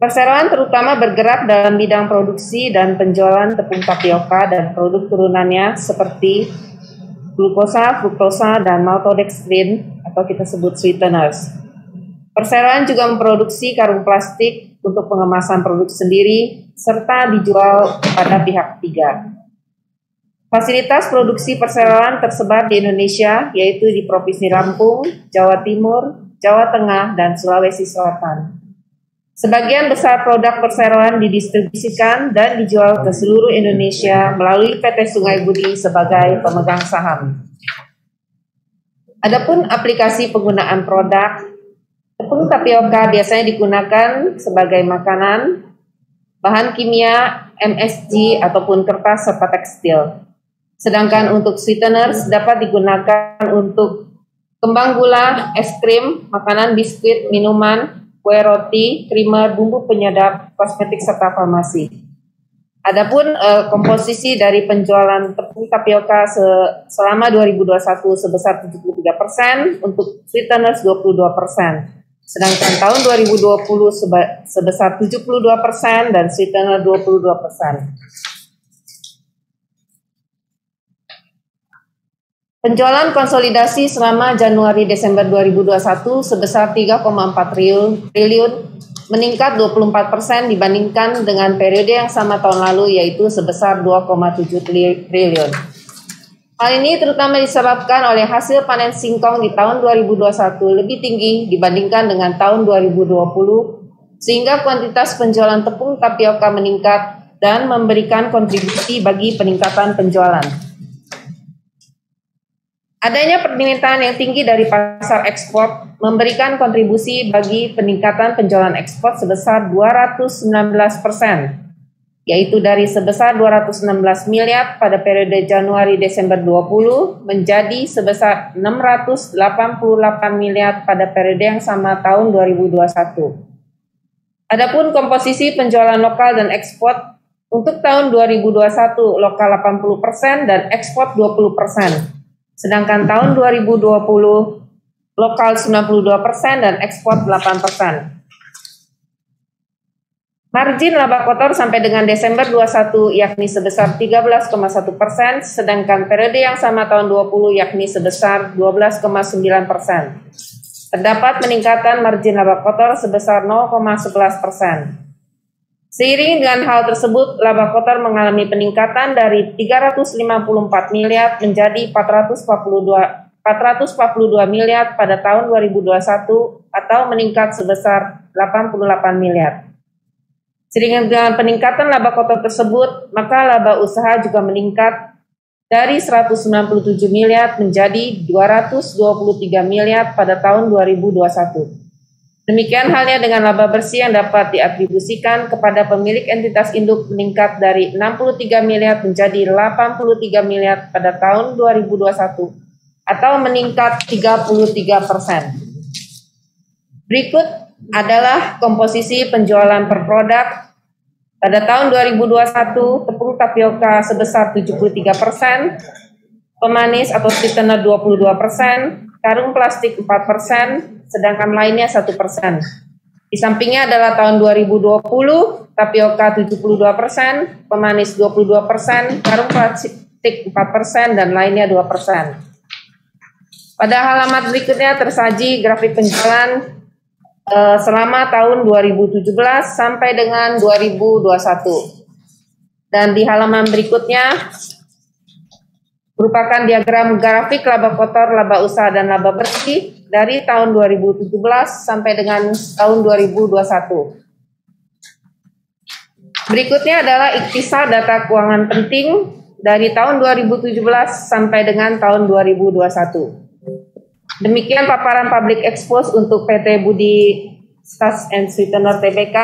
Perseroan terutama bergerak dalam bidang produksi dan penjualan tepung tapioka dan produk turunannya seperti glukosa, fruktosa, dan maltodextrin atau kita sebut sweeteners. Perseroan juga memproduksi karung plastik untuk pengemasan produk sendiri serta dijual kepada pihak ketiga. Fasilitas produksi perseroan tersebar di Indonesia yaitu di Provinsi Lampung, Jawa Timur, Jawa Tengah, dan Sulawesi Selatan. Sebagian besar produk perseroan didistribusikan dan dijual ke seluruh Indonesia melalui PT Sungai Budi sebagai pemegang saham. Adapun aplikasi penggunaan produk, tepung tapioka biasanya digunakan sebagai makanan, bahan kimia, MSG ataupun kertas serta tekstil. Sedangkan untuk sweeteners dapat digunakan untuk kembang gula, es krim, makanan biskuit, minuman, kue roti, krimer, bumbu penyedap, kosmetik, serta farmasi. Adapun komposisi dari penjualan tepung tapioka selama 2021 sebesar 73%, untuk sweeteners 22%. Sedangkan tahun 2020 sebesar 72% dan sweetener 22%. Penjualan konsolidasi selama Januari-Desember 2021 sebesar 3,4 triliun, meningkat 24% dibandingkan dengan periode yang sama tahun lalu, yaitu sebesar 2,7 triliun. Hal ini terutama disebabkan oleh hasil panen singkong di tahun 2021 lebih tinggi dibandingkan dengan tahun 2020, sehingga kuantitas penjualan tepung tapioka meningkat dan memberikan kontribusi bagi peningkatan penjualan. Adanya permintaan yang tinggi dari pasar ekspor memberikan kontribusi bagi peningkatan penjualan ekspor sebesar 219%, yaitu dari sebesar 216 miliar pada periode Januari-Desember 20 menjadi sebesar 688 miliar pada periode yang sama tahun 2021. Adapun komposisi penjualan lokal dan ekspor untuk tahun 2021 lokal 80% dan ekspor 20%. Sedangkan tahun 2020 lokal 92% dan ekspor 8%. Margin laba kotor sampai dengan Desember 21 yakni sebesar 13,1%, sedangkan periode yang sama tahun 20 yakni sebesar 12,9%. Terdapat peningkatan margin laba kotor sebesar 0,11%. Seiring dengan hal tersebut, laba kotor mengalami peningkatan dari 354 miliar menjadi 442 miliar pada tahun 2021 atau meningkat sebesar 88 miliar. Seiring dengan peningkatan laba kotor tersebut, maka laba usaha juga meningkat dari 197 miliar menjadi 223 miliar pada tahun 2021. Demikian halnya dengan laba bersih yang dapat diatribusikan kepada pemilik entitas induk meningkat dari 63 miliar menjadi 83 miliar pada tahun 2021 atau meningkat 33%. Berikut adalah komposisi penjualan per produk. Pada tahun 2021, tepung tapioka sebesar 73%, pemanis atau sweetener 22%, karung plastik 4%, sedangkan lainnya 1%. Di sampingnya adalah tahun 2020, tapioka 72%, pemanis 22%, karung plastik 4%, dan lainnya 2%. Pada halaman berikutnya tersaji grafik penjualan selama tahun 2017 sampai dengan 2021. Dan di halaman berikutnya merupakan diagram grafik laba kotor, laba usaha, dan laba bersih dari tahun 2017 sampai dengan tahun 2021. Berikutnya adalah ikhtisar data keuangan penting dari tahun 2017 sampai dengan tahun 2021. Demikian paparan public expose untuk PT Budi Starch and Sweetener Tbk.